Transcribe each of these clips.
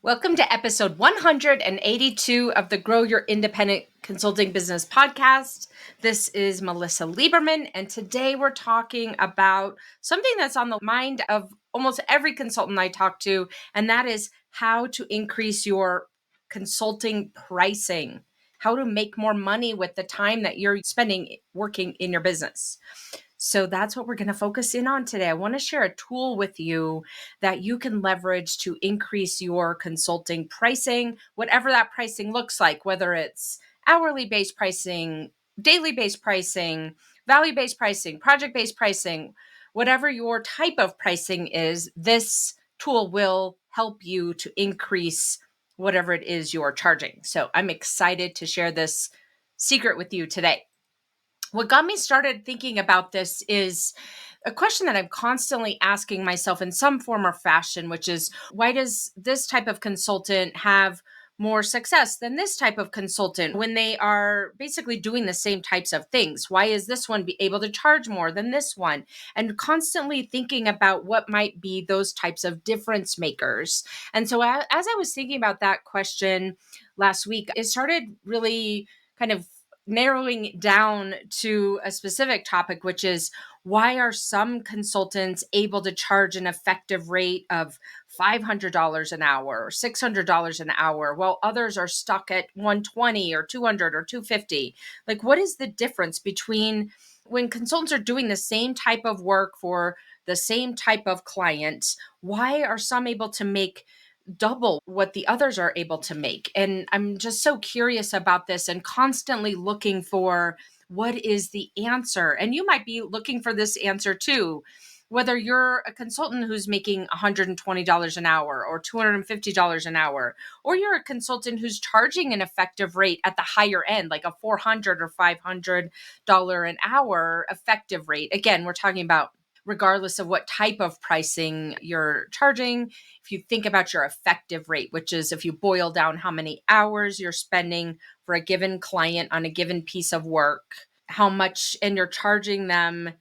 Welcome to episode 182 of the Grow Your Independent Consulting Business podcast. This is Melisa Liberman, and today we're talking about something that's on the mind of almost every consultant I talk to, and that is how to increase your consulting pricing, how to make more money with the time that you're spending working in your business. So that's what we're going to focus in on today. I want to share a tool with you that you can leverage to increase your consulting pricing, whatever that pricing looks like, whether it's hourly based pricing, daily based pricing, value based pricing, project based pricing, whatever your type of pricing is, this tool will help you to increase whatever it is you're charging. So I'm excited to share this secret with you today. What got me started thinking about this is a question that I'm constantly asking myself in some form or fashion, which is, why does this type of consultant have more success than this type of consultant when they are basically doing the same types of things? Why is this one be able to charge more than this one? And constantly thinking about what might be those types of difference makers. And so as I was thinking about that question last week, it started really kind of narrowing down to a specific topic, which is, why are some consultants able to charge an effective rate of $500 an hour or $600 an hour, while others are stuck at 120 or 200 or 250? Like, what is the difference between when consultants are doing the same type of work for the same type of client? Why are some able to make double what the others are able to make? And I'm just so curious about this and constantly looking for what is the answer. And you might be looking for this answer too, whether you're a consultant who's making $120 an hour or $250 an hour, or you're a consultant who's charging an effective rate at the higher end, like a $400 or $500 an hour effective rate. Again, we're talking about regardless of what type of pricing you're charging. If you think about your effective rate, which is if you boil down how many hours you're spending for a given client on a given piece of work, how much, and you're charging them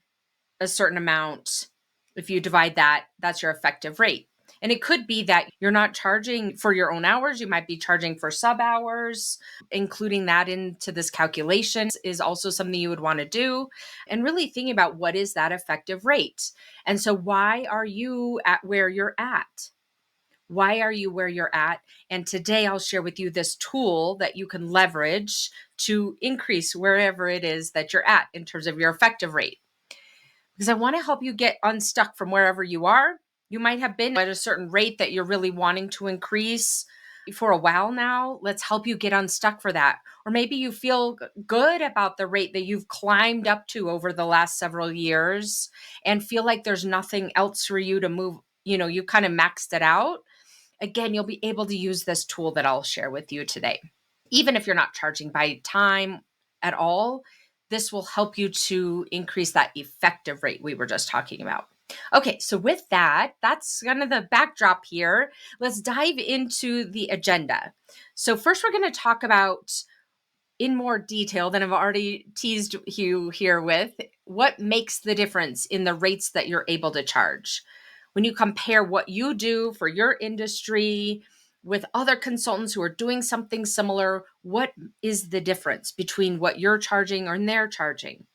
a certain amount. If you divide that, that's your effective rate. And it could be that you're not charging for your own hours. You might be charging for sub hours. Including that into this calculation is also something you would want to do. And really thinking about, what is that effective rate? And so why are you at where you're at? Why are you where you're at? And today I'll share with you this tool that you can leverage to increase wherever it is that you're at in terms of your effective rate. Because I want to help you get unstuck from wherever you are. You might have been at a certain rate that you're really wanting to increase for a while now. Let's help you get unstuck for that. Or maybe you feel good about the rate that you've climbed up to over the last several years and feel like there's nothing else for you to move. You kind of maxed it out. Again, you'll be able to use this tool that I'll share with you today. Even if you're not charging by time at all, this will help you to increase that effective rate we were just talking about. Okay, so with that, that's kind of the backdrop here. Let's dive into the agenda. So first, we're going to talk about, in more detail than I've already teased you here with, what makes the difference in the rates that you're able to charge. When you compare what you do for your industry with other consultants who are doing something similar, what is the difference between what you're charging and they're charging?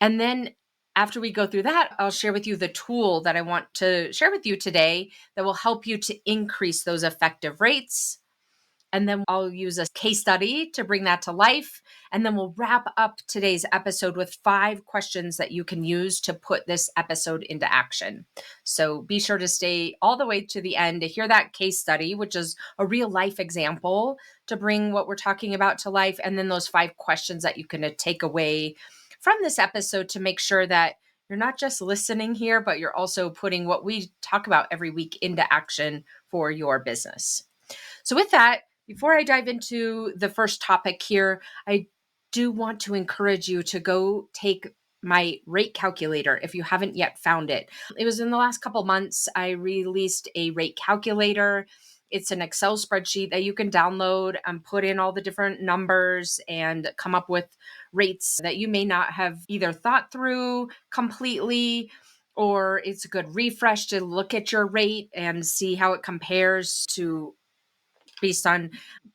And then after we go through that, I'll share with you the tool that I want to share with you today that will help you to increase those effective rates. And then I'll use a case study to bring that to life. And then we'll wrap up today's episode with 5 questions that you can use to put this episode into action. So be sure to stay all the way to the end to hear that case study, which is a real life example to bring what we're talking about to life. And then those 5 questions that you can take away from this episode to make sure that you're not just listening here, but you're also putting what we talk about every week into action for your business. So with that, before I dive into the first topic here, I do want to encourage you to go take my rate calculator if you haven't yet found it. It was in the last couple months, I released a rate calculator. It's an Excel spreadsheet that you can download and put in all the different numbers and come up with rates that you may not have either thought through completely, or it's a good refresh to look at your rate and see how it compares to based on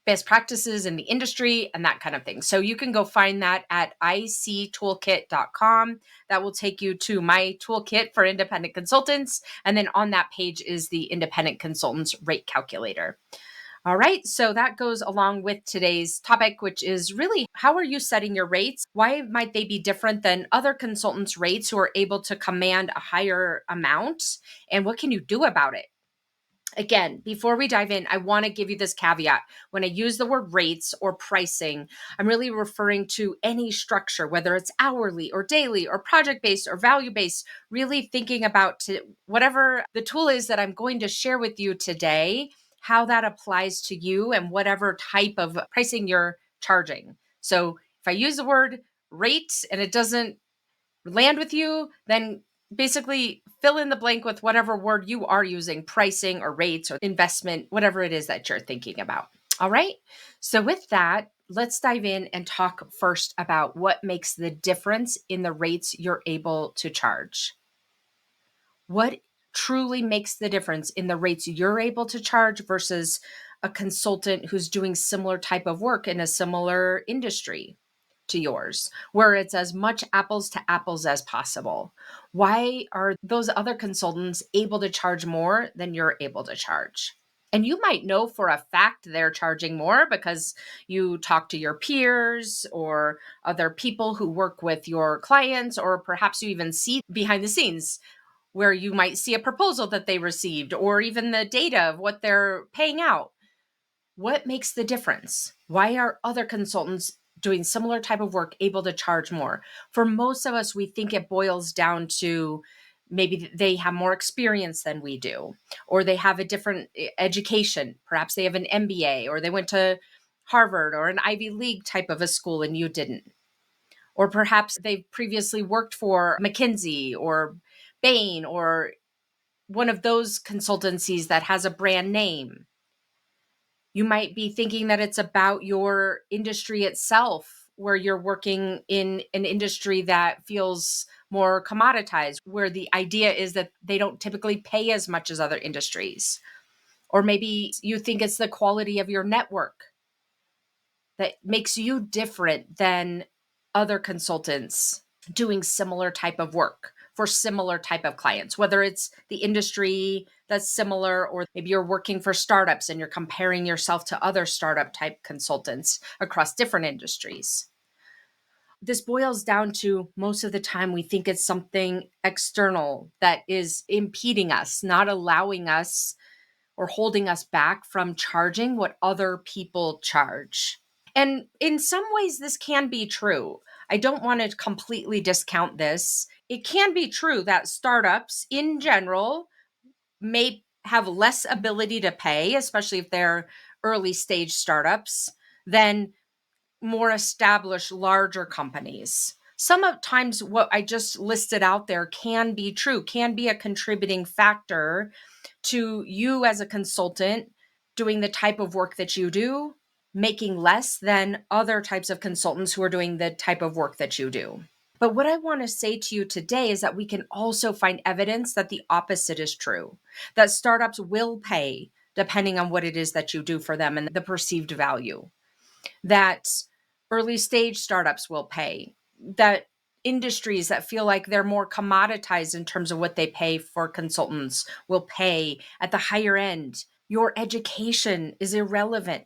best practices in the industry and that kind of thing. So you can go find that at ictoolkit.com. That will take you to my toolkit for independent consultants. And then on that page is the independent consultants rate calculator. All right, so that goes along with today's topic, which is really how are you setting your rates? Why might they be different than other consultants' rates who are able to command a higher amount? And what can you do about it? Again, before we dive in, I want to give you this caveat. When I use the word rates or pricing, I'm really referring to any structure, whether it's hourly or daily or project-based or value-based, really thinking about whatever the tool is that I'm going to share with you today, how that applies to you and whatever type of pricing you're charging. So if I use the word rate and it doesn't land with you, then basically fill in the blank with whatever word you are using, pricing or rates or investment, whatever it is that you're thinking about. All right. So with that, let's dive in and talk first about what makes the difference in the rates you're able to charge. What truly makes the difference in the rates you're able to charge versus a consultant who's doing similar type of work in a similar industry to yours, where it's as much apples to apples as possible? Why are those other consultants able to charge more than you're able to charge? And you might know for a fact they're charging more because you talk to your peers or other people who work with your clients, or perhaps you even see behind the scenes where you might see a proposal that they received or even the data of what they're paying out. What makes the difference? Why are other consultants doing similar type of work able to charge more? For most of us, we think it boils down to maybe they have more experience than we do, or they have a different education. Perhaps they have an MBA, or they went to Harvard or an Ivy League type of a school and you didn't. Or perhaps they've previously worked for McKinsey or Bain or one of those consultancies that has a brand name. You might be thinking that it's about your industry itself, where you're working in an industry that feels more commoditized, where the idea is that they don't typically pay as much as other industries. Or maybe you think it's the quality of your network that makes you different than other consultants doing similar type of work for similar type of clients, whether it's the industry that's similar, or maybe you're working for startups and you're comparing yourself to other startup type consultants across different industries. This boils down to, most of the time we think it's something external that is impeding us, not allowing us or holding us back from charging what other people charge. And in some ways, this can be true. I don't want to completely discount this. It can be true that startups in general may have less ability to pay, especially if they're early stage startups, than more established, larger companies. Sometimes what I just listed out there can be true, can be a contributing factor to you as a consultant doing the type of work that you do, making less than other types of consultants who are doing the type of work that you do. But what I want to say to you today is that we can also find evidence that the opposite is true, that startups will pay depending on what it is that you do for them and the perceived value, that early stage startups will pay, that industries that feel like they're more commoditized in terms of what they pay for consultants will pay at the higher end. Your education is irrelevant,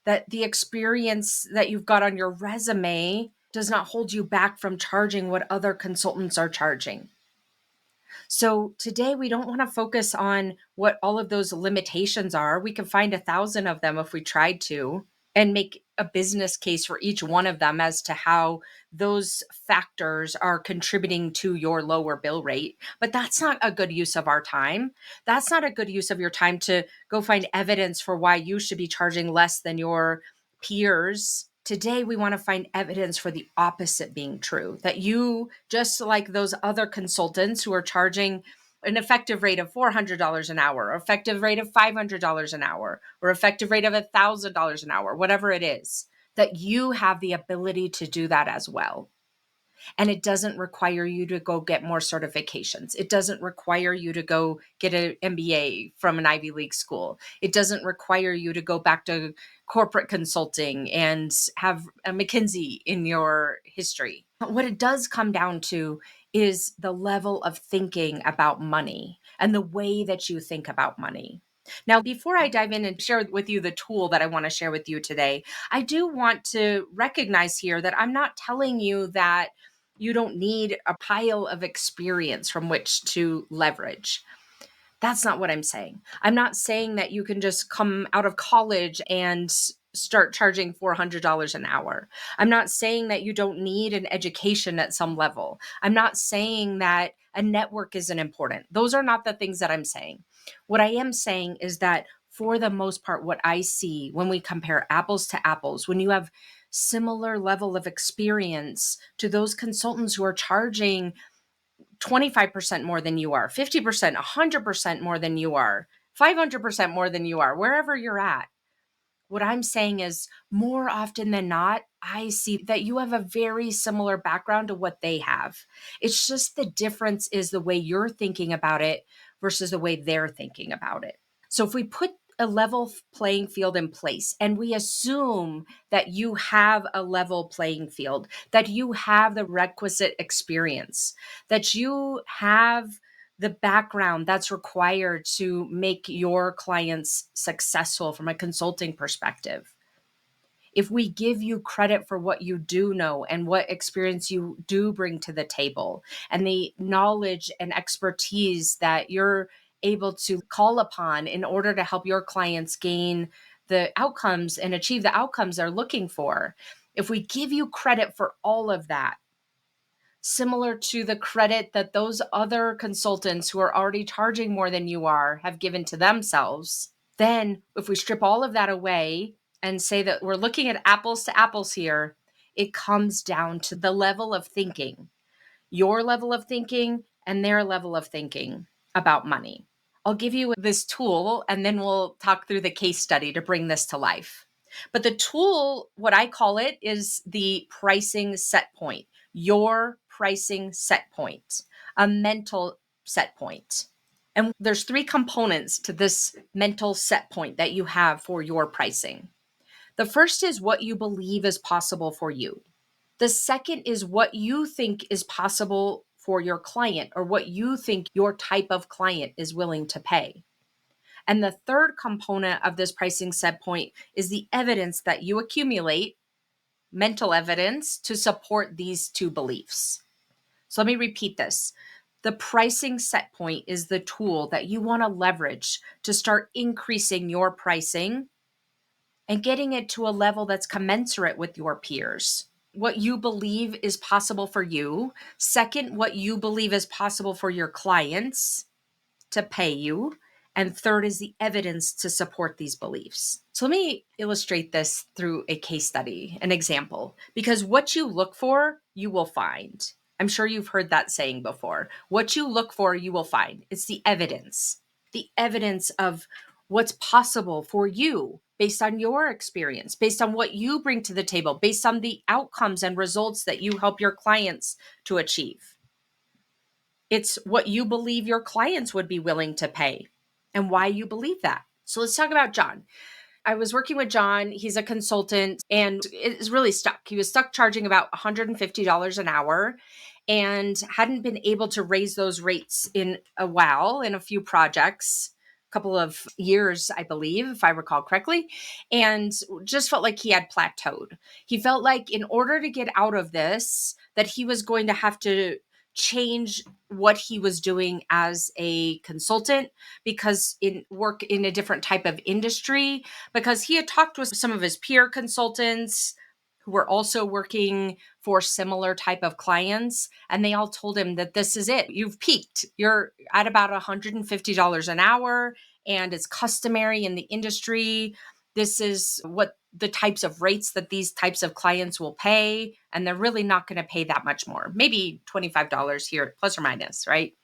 that the experience that you've got on your resume does not hold you back from charging what other consultants are charging. So today we don't want to focus on what all of those limitations are. We can find 1,000 of them if we tried to, and make a business case for each one of them as to how those factors are contributing to your lower bill rate. But that's not a good use of our time. That's not a good use of your time to go find evidence for why you should be charging less than your peers. Today, we want to find evidence for the opposite being true, that you, just like those other consultants who are charging an effective rate of $400 an hour, or effective rate of $500 an hour, or effective rate of $1,000 an hour, whatever it is, that you have the ability to do that as well. And it doesn't require you to go get more certifications. It doesn't require you to go get an MBA from an Ivy League school. It doesn't require you to go back to corporate consulting and have a McKinsey in your history. What it does come down to is the level of thinking about money and the way that you think about money. Now, before I dive in and share with you the tool that I want to share with you today, I do want to recognize here that I'm not telling you that you don't need a pile of experience from which to leverage. That's not what I'm saying. I'm not saying that you can just come out of college and start charging $400 an hour. I'm not saying that you don't need an education at some level. I'm not saying that a network isn't important. Those are not the things that I'm saying. What I am saying is that for the most part, what I see when we compare apples to apples, when you have similar level of experience to those consultants who are charging 25% more than you are, 50%, 100% more than you are, 500% more than you are, wherever you're at. What I'm saying is more often than not, I see that you have a very similar background to what they have. It's just the difference is the way you're thinking about it versus the way they're thinking about it. So if we put a level playing field in place and we assume that you have a level playing field, that you have the requisite experience, that you have the background that's required to make your clients successful from a consulting perspective. If we give you credit for what you do know and what experience you do bring to the table and the knowledge and expertise that you're able to call upon in order to help your clients gain the outcomes and achieve the outcomes they're looking for, if we give you credit for all of that, similar to the credit that those other consultants who are already charging more than you are have given to themselves, then if we strip all of that away and say that we're looking at apples to apples here, it comes down to the level of thinking, your level of thinking and their level of thinking about money. I'll give you this tool and then we'll talk through the case study to bring this to life. But the tool, what I call it, is the pricing set point, your pricing set point, a mental set point. And there's three components to this mental set point that you have for your pricing. The first is what you believe is possible for you. The second is what you think is possible for your client or what you think your type of client is willing to pay. And the third component of this pricing set point is the evidence that you accumulate, mental evidence, to support these two beliefs. So let me repeat this. The pricing set point is the tool that you want to leverage to start increasing your pricing and getting it to a level that's commensurate with your peers. What you believe is possible for you. Second, what you believe is possible for your clients to pay you. And third is the evidence to support these beliefs. So let me illustrate this through a case study, an example, because what you look for, you will find. I'm sure you've heard that saying before. What you look for, you will find. It's the evidence of what's possible for you based on your experience, based on what you bring to the table, based on the outcomes and results that you help your clients to achieve. It's what you believe your clients would be willing to pay and why you believe that. So let's talk about John. I was working with John. He's a consultant and is really stuck. He was stuck charging about $150 an hour and hadn't been able to raise those rates in a while, in a few projects, a couple of years, I believe, if I recall correctly, and just felt like he had plateaued. He felt like in order to get out of this, that he was going to have to change what he was doing as a consultant because in work in a different type of industry, because he had talked with some of his peer consultants who were also working for similar type of clients. And they all told him that this is it. You've peaked. You're at about $150 an hour and it's customary in the industry. This is what the types of rates that these types of clients will pay. And they're really not going to pay that much more, maybe $25 here, plus or minus, right?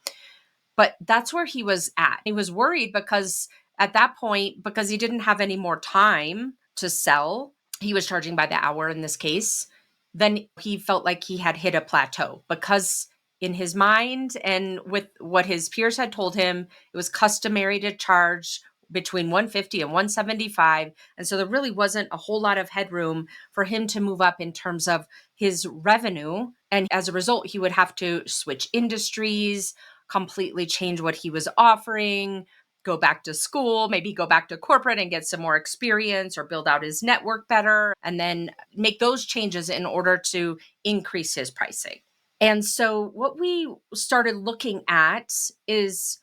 But that's where he was at. He was worried because at that point, because he didn't have any more time to sell, he was charging by the hour in this case. then he felt like he had hit a plateau because in his mind and with what his peers had told him, it was customary to charge between 150 and 175. And so there really wasn't a whole lot of headroom for him to move up in terms of his revenue. And as a result, he would have to switch industries, completely change what he was offering, go back to school, maybe go back to corporate and get some more experience or build out his network better, and then make those changes in order to increase his pricing. And so what we started looking at is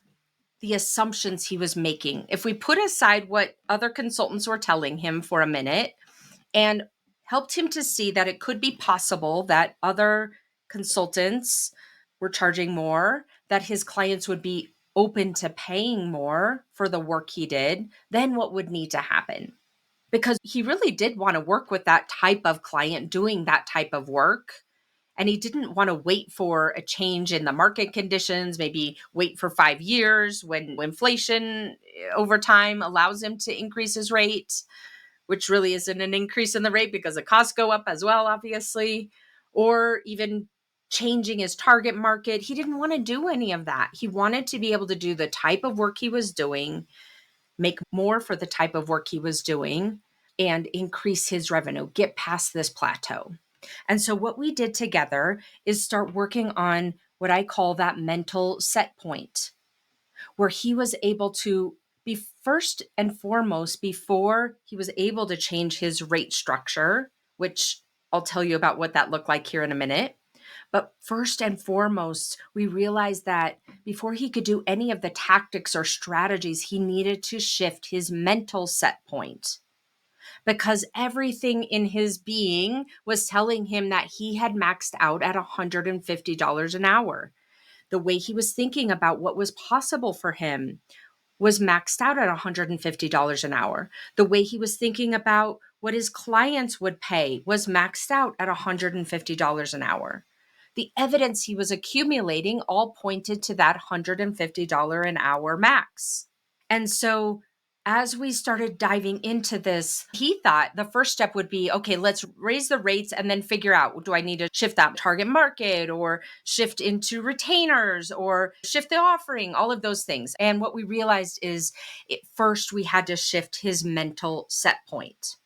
the assumptions he was making. If we put aside what other consultants were telling him for a minute and helped him to see that it could be possible that other consultants were charging more, that his clients would be open to paying more for the work he did, then what would need to happen? Because he really did want to work with that type of client doing that type of work. And he didn't want to wait for a change in the market conditions, maybe wait for 5 years when inflation over time allows him to increase his rate, which really isn't an increase in the rate because the costs go up as well, obviously, or even changing his target market. He didn't want to do any of that. He wanted to be able to do the type of work he was doing, make more for the type of work he was doing, and increase his revenue, get past this plateau. And so what we did together is start working on what I call that mental set point, where he was able to be first and foremost, before he was able to change his rate structure, which I'll tell you about what that looked like here in a minute. But first and foremost, we realized that before he could do any of the tactics or strategies, he needed to shift his mental set point, because everything in his being was telling him that he had maxed out at $150 an hour. The way he was thinking about what was possible for him was maxed out at $150 an hour. The way he was thinking about what his clients would pay was maxed out at $150 an hour. The evidence he was accumulating all pointed to that $150 an hour max. And so as we started diving into this, he thought the first step would be, okay, let's raise the rates and then figure out, do I need to shift that target market or shift into retainers or shift the offering, all of those things. And what we realized is first we had to shift his mental set point.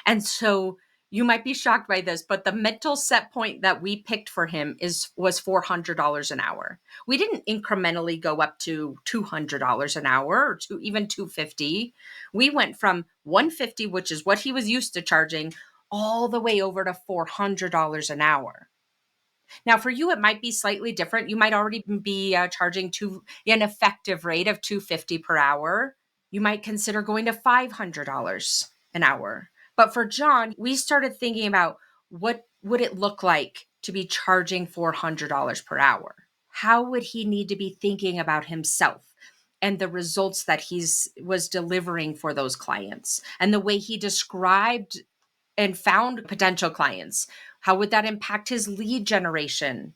And so you might be shocked by this, but the mental set point that we picked for him was $400 an hour. We didn't incrementally go up to $200 an hour or to even $250. We went from $150, which is what he was used to charging, all the way over to $400 an hour. Now, for you, it might be slightly different. You might already be charging an effective rate of $250 per hour. You might consider going to $500 an hour. But for John, we started thinking about what would it look like to be charging $400 per hour? How would he need to be thinking about himself and the results that was delivering for those clients and the way he described and found potential clients? How would that impact his lead generation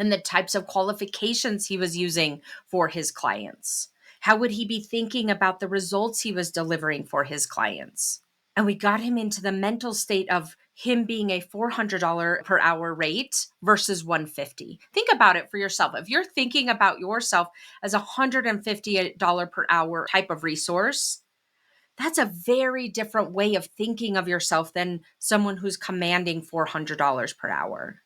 and the types of qualifications he was using for his clients? How would he be thinking about the results he was delivering for his clients? And we got him into the mental state of him being a $400 per hour rate versus $150. Think about it for yourself. If you're thinking about yourself as a $150 per hour type of resource, that's a very different way of thinking of yourself than someone who's commanding $400 per hour.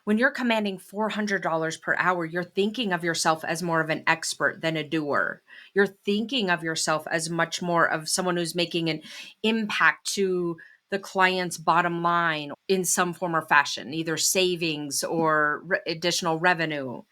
When you're commanding $400 per hour, you're thinking of yourself as more of an expert than a doer. You're thinking of yourself as much more of someone who's making an impact to the client's bottom line in some form or fashion, either savings or additional revenue.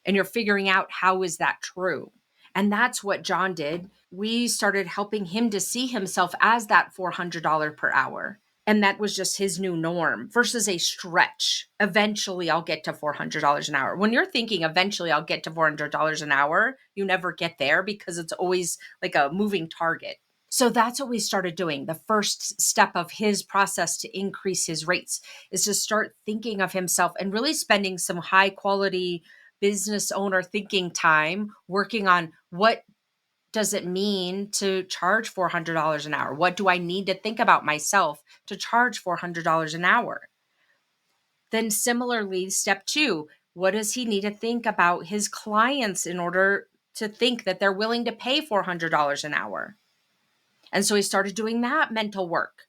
And you're figuring out, how is that true? And that's what John did. We started helping him to see himself as that $400 per hour. And that was just his new norm versus a stretch. Eventually, I'll get to $400 an hour. When you're thinking eventually I'll get to $400 an hour, you never get there because it's always like a moving target. So that's what we started doing. The first step of his process to increase his rates is to start thinking of himself and really spending some high quality business owner thinking time working on, what does it mean to charge $400 an hour? What do I need to think about myself to charge $400 an hour? Then similarly, step 2, what does he need to think about his clients in order to think that they're willing to pay $400 an hour? And so he started doing that mental work.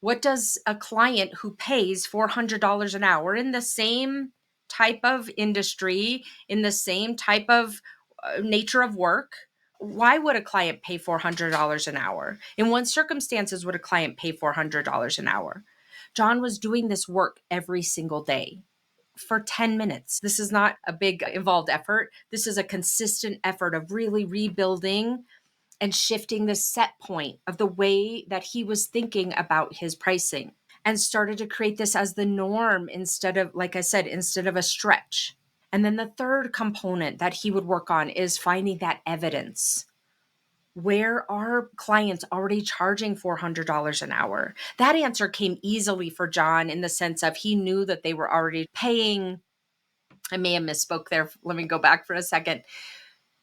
What does a client who pays $400 an hour in the same type of industry, in the same type of nature of work, why would a client pay $400 an hour? In what circumstances would a client pay $400 an hour? John was doing this work every single day for 10 minutes. This is not a big involved effort. This is a consistent effort of really rebuilding and shifting the set point of the way that he was thinking about his pricing, and started to create this as the norm instead of, like I said, instead of a stretch. And then the third component that he would work on is finding that evidence. Where are clients already charging $400 an hour? That answer came easily for John in the sense of he knew that they were already paying. I may have misspoke there. Let me go back for a second.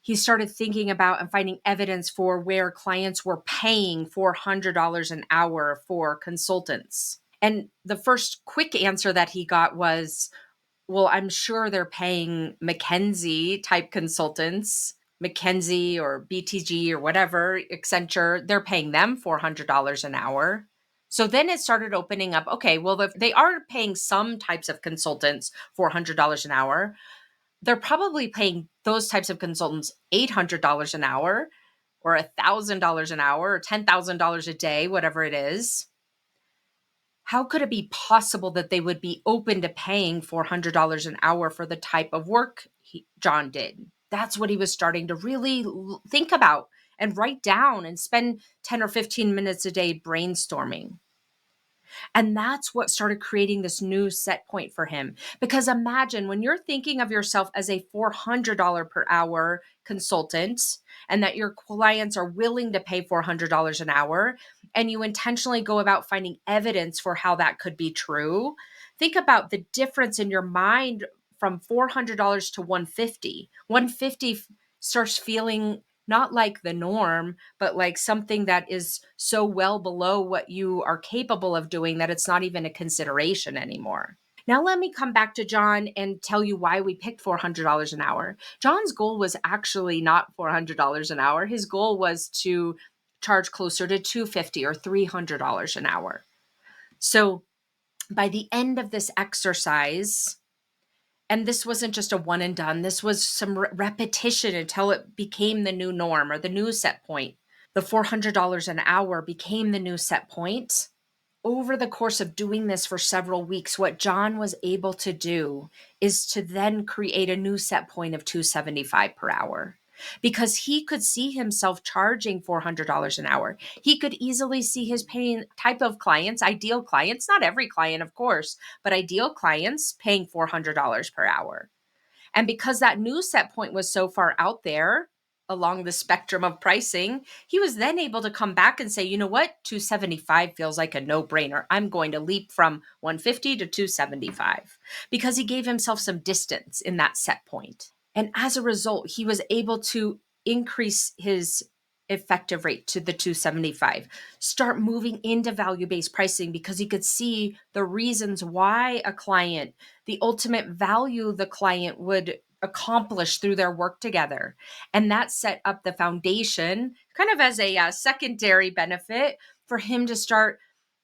He started thinking about and finding evidence for where clients were paying $400 an hour for consultants. And the first quick answer that he got was, well, I'm sure they're paying McKinsey type consultants, McKinsey or BTG or whatever, Accenture, they're paying them $400 an hour. So then it started opening up, okay, well, if they are paying some types of consultants $400 an hour, they're probably paying those types of consultants $800 an hour or $1,000 an hour or $10,000 a day, whatever it is. How could it be possible that they would be open to paying $400 an hour for the type of work John did? That's what he was starting to really think about and write down and spend 10 or 15 minutes a day brainstorming. And that's what started creating this new set point for him. Because imagine when you're thinking of yourself as a $400 per hour consultant and that your clients are willing to pay $400 an hour, and you intentionally go about finding evidence for how that could be true. Think about the difference in your mind from $400 to $150. $150 starts feeling not like the norm, but like something that is so well below what you are capable of doing that it's not even a consideration anymore. Now, let me come back to John and tell you why we picked $400 an hour. John's goal was actually not $400 an hour. His goal was to charge closer to $250 or $300 an hour. So by the end of this exercise, and this wasn't just a one and done, this was some repetition until it became the new norm or the new set point. The $400 an hour became the new set point. Over the course of doing this for several weeks, what John was able to do is to then create a new set point of $275 per hour, because he could see himself charging $400 an hour. He could easily see his paying type of clients, ideal clients, not every client, of course, but ideal clients paying $400 per hour. And because that new set point was so far out there along the spectrum of pricing, he was then able to come back and say, you know what, 275 feels like a no-brainer. I'm going to leap from 150 to 275, because he gave himself some distance in that set point. And as a result, he was able to increase his effective rate to the 275, start moving into value-based pricing, because he could see the reasons why a client, the ultimate value the client would accomplish through their work together. And that set up the foundation kind of as a secondary benefit for him to start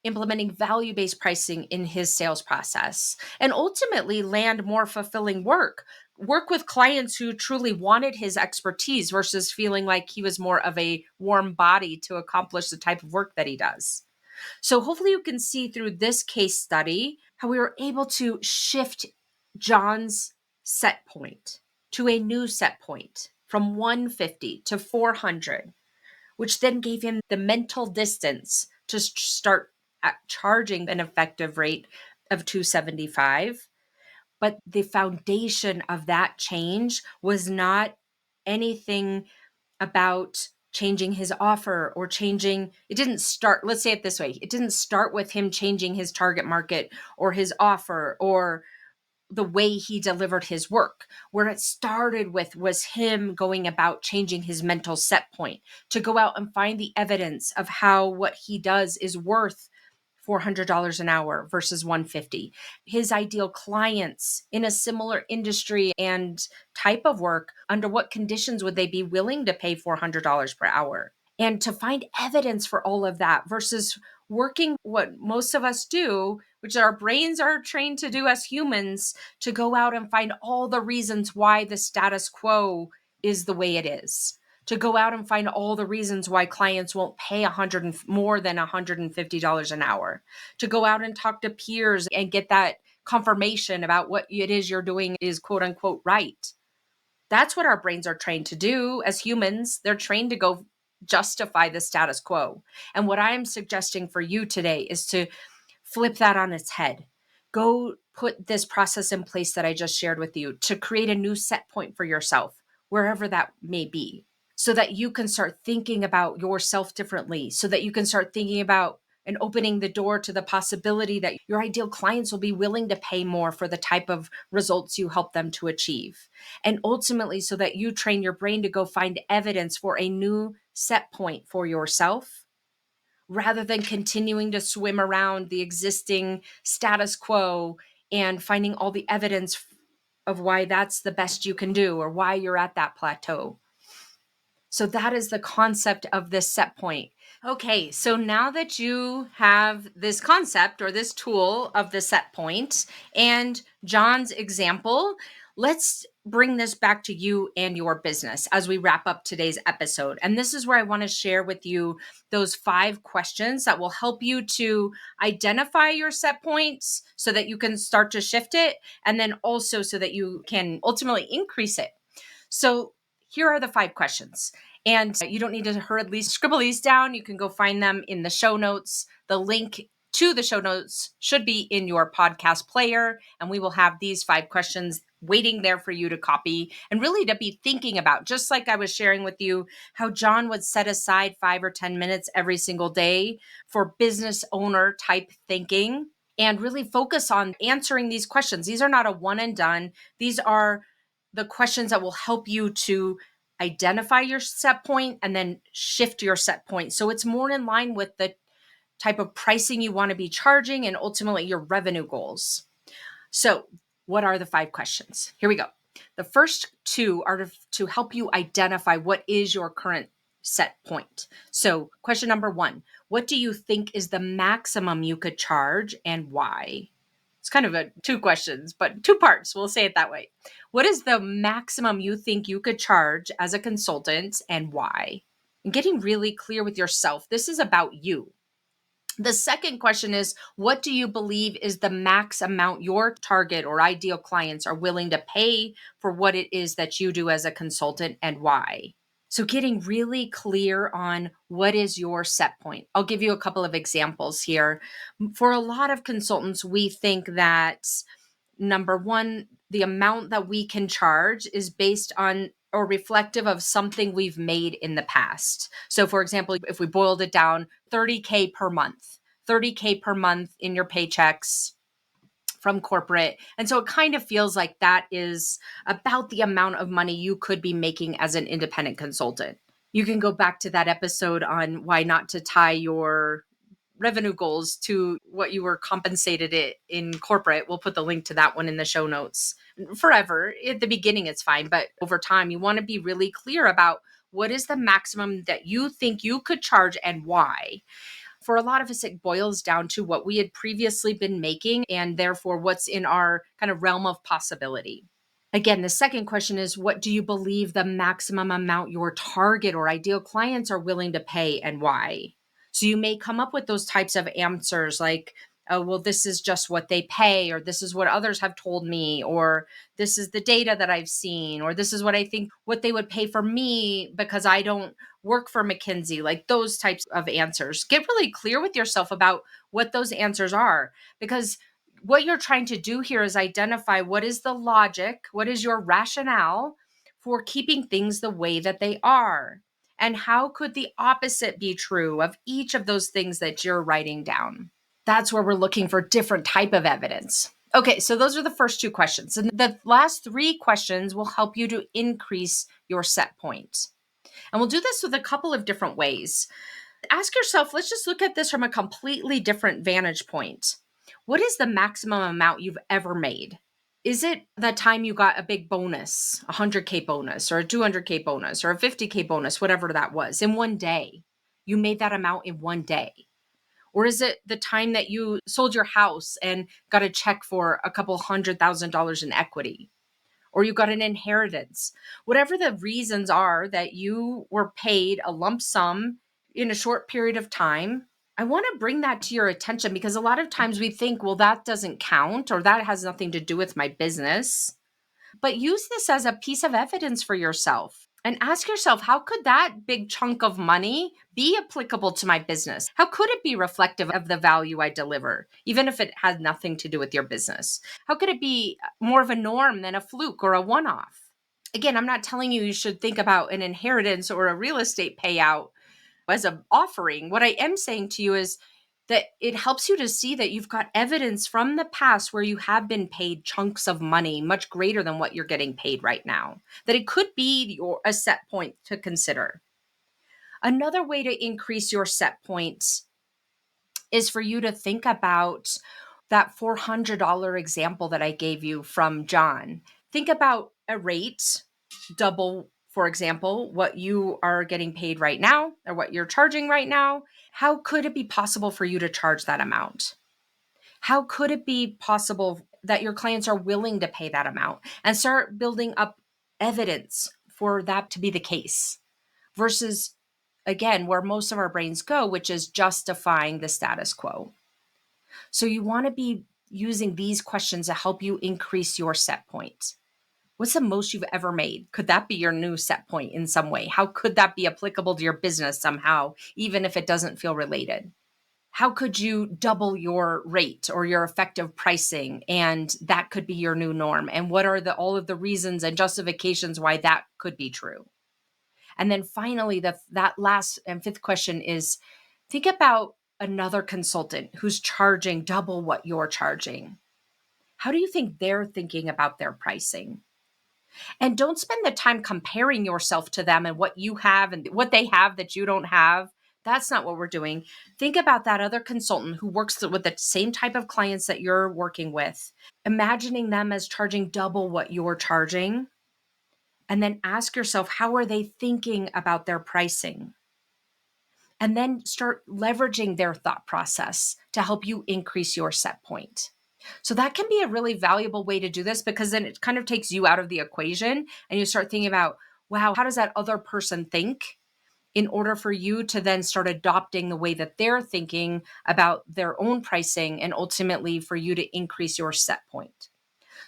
implementing value-based pricing in his sales process and ultimately land more fulfilling work with clients who truly wanted his expertise versus feeling like he was more of a warm body to accomplish the type of work that he does. So hopefully you can see through this case study how we were able to shift John's set point to a new set point from 150 to 400, which then gave him the mental distance to start charging an effective rate of 275. But the foundation of that change was not anything about changing his offer or changing, it didn't start, let's say it this way, it didn't start with him changing his target market or his offer or the way he delivered his work. Where it started with was him going about changing his mental set point to go out and find the evidence of how what he does is worth $400 an hour versus 150. His ideal clients in a similar industry and type of work, under what conditions would they be willing to pay $400 per hour? And to find evidence for all of that versus working what most of us do, which our brains are trained to do as humans, to go out and find all the reasons why the status quo is the way it is, to go out and find all the reasons why clients won't pay more than $150 an hour, to go out and talk to peers and get that confirmation about what it is you're doing is quote unquote right. That's what our brains are trained to do as humans. They're trained to go justify the status quo. And what I'm suggesting for you today is to flip that on its head. Go put this process in place that I just shared with you to create a new set point for yourself, wherever that may be, so that you can start thinking about yourself differently, so that you can start thinking about and opening the door to the possibility that your ideal clients will be willing to pay more for the type of results you help them to achieve. And ultimately, so that you train your brain to go find evidence for a new set point for yourself, rather than continuing to swim around the existing status quo and finding all the evidence of why that's the best you can do or why you're at that plateau. So that is the concept of this set point. Okay, so now that you have this concept or this tool of the set point and John's example, let's bring this back to you and your business as we wrap up today's episode. And this is where I want to share with you those 5 questions that will help you to identify your set points so that you can start to shift it, and then also so that you can ultimately increase it. So here are the 5 questions. And you don't need to hurriedly scribble these down. You can go find them in the show notes. The link to the show notes should be in your podcast player. And we will have these 5 questions waiting there for you to copy and really to be thinking about, just like I was sharing with you, how John would set aside 5 or 10 minutes every single day for business owner type thinking and really focus on answering these questions. These are not a one and done. These are the questions that will help you to identify your set point and then shift your set point. So it's more in line with the type of pricing you want to be charging and ultimately your revenue goals. So what are the 5 questions? Here we go. The first 2 are to help you identify what is your current set point. So question number 1, what do you think is the maximum you could charge and why? It's kind of 2 questions, but 2 parts. We'll say it that way. What is the maximum you think you could charge as a consultant and why? And getting really clear with yourself. This is about you. The second question is, what do you believe is the max amount your target or ideal clients are willing to pay for what it is that you do as a consultant and why? So getting really clear on what is your set point. I'll give you a couple of examples here. For a lot of consultants, we think that number 1, the amount that we can charge is based on or reflective of something we've made in the past. So for example, if we boiled it down, $30K per month, $30K per month in your paychecks from corporate. And so it kind of feels like that is about the amount of money you could be making as an independent consultant. You can go back to that episode on why not to tie your revenue goals to what you were compensated it in corporate. We'll put the link to that one in the show notes. Forever, at the beginning, it's fine. But over time, you want to be really clear about what is the maximum that you think you could charge and why. For a lot of us, it boils down to what we had previously been making and therefore what's in our kind of realm of possibility. Again, the second question is, what do you believe the maximum amount your target or ideal clients are willing to pay and why? So you may come up with those types of answers like, oh, well, this is just what they pay, or this is what others have told me, or this is the data that I've seen, or this is what I think what they would pay for me because I don't work for McKinsey, like those types of answers. Get really clear with yourself about what those answers are, because what you're trying to do here is identify what is the logic, what is your rationale for keeping things the way that they are. And how could the opposite be true of each of those things that you're writing down? That's where we're looking for different type of evidence. Okay, so those are the first 2 questions. And the last 3 questions will help you to increase your set point. And we'll do this with a couple of different ways. Ask yourself, let's just look at this from a completely different vantage point. What is the maximum amount you've ever made? Is it the time you got a big bonus, a 100K bonus or a 200K bonus or a 50K bonus, whatever that was, in one day? You made that amount in one day. Or is it the time that you sold your house and got a check for a couple $100,000 in equity? Or you got an inheritance? Whatever the reasons are that you were paid a lump sum in a short period of time, I want to bring that to your attention, because a lot of times we think, well, that doesn't count or that has nothing to do with my business. But use this as a piece of evidence for yourself and ask yourself, how could that big chunk of money be applicable to my business? How could it be reflective of the value I deliver, even if it had nothing to do with your business? How could it be more of a norm than a fluke or a one-off? Again, I'm not telling you should think about an inheritance or a real estate payout as an offering. What I am saying to you is that it helps you to see that you've got evidence from the past where you have been paid chunks of money much greater than what you're getting paid right now, that it could be a set point to consider. Another way to increase your set points is for you to think about that $400 example that I gave you from John. Think about a rate, double, for example, what you are getting paid right now or what you're charging right now. How could it be possible for you to charge that amount? How could it be possible that your clients are willing to pay that amount, and start building up evidence for that to be the case versus, again, where most of our brains go, which is justifying the status quo. So you want to be using these questions to help you increase your set point. What's the most you've ever made? Could that be your new set point in some way? How could that be applicable to your business somehow, even if it doesn't feel related? How could you double your rate or your effective pricing, and that could be your new norm? And what are all of the reasons and justifications why that could be true? And then finally, that last and fifth question is, think about another consultant who's charging double what you're charging. How do you think they're thinking about their pricing? And don't spend the time comparing yourself to them and what you have and what they have that you don't have. That's not what we're doing. Think about that other consultant who works with the same type of clients that you're working with, imagining them as charging double what you're charging. And then ask yourself, how are they thinking about their pricing? And then start leveraging their thought process to help you increase your set point. So that can be a really valuable way to do this, because then it kind of takes you out of the equation and you start thinking about, wow, how does that other person think, in order for you to then start adopting the way that they're thinking about their own pricing, and ultimately for you to increase your set point.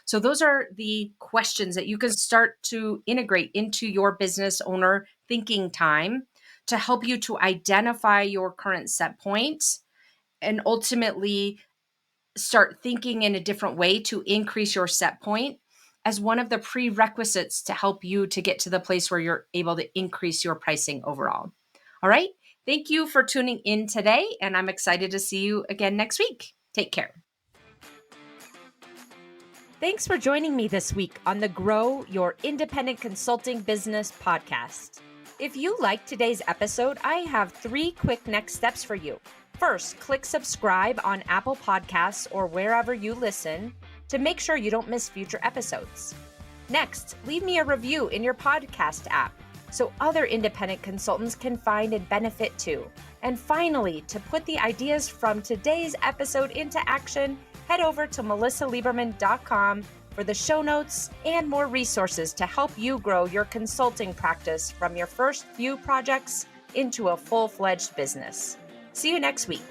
So those are the questions that you can start to integrate into your business owner thinking time to help you to identify your current set point and ultimately start thinking in a different way to increase your set point as one of the prerequisites to help you to get to the place where you're able to increase your pricing overall. All right. Thank you for tuning in today, and I'm excited to see you again next week. Take care. Thanks for joining me this week on the Grow Your Independent Consulting Business podcast. If you liked today's episode, I have 3 quick next steps for you. First, click subscribe on Apple Podcasts or wherever you listen to make sure you don't miss future episodes. Next, leave me a review in your podcast app so other independent consultants can find and benefit too. And finally, to put the ideas from today's episode into action, head over to melisaliberman.com for the show notes and more resources to help you grow your consulting practice from your first few projects into a full-fledged business. See you next week.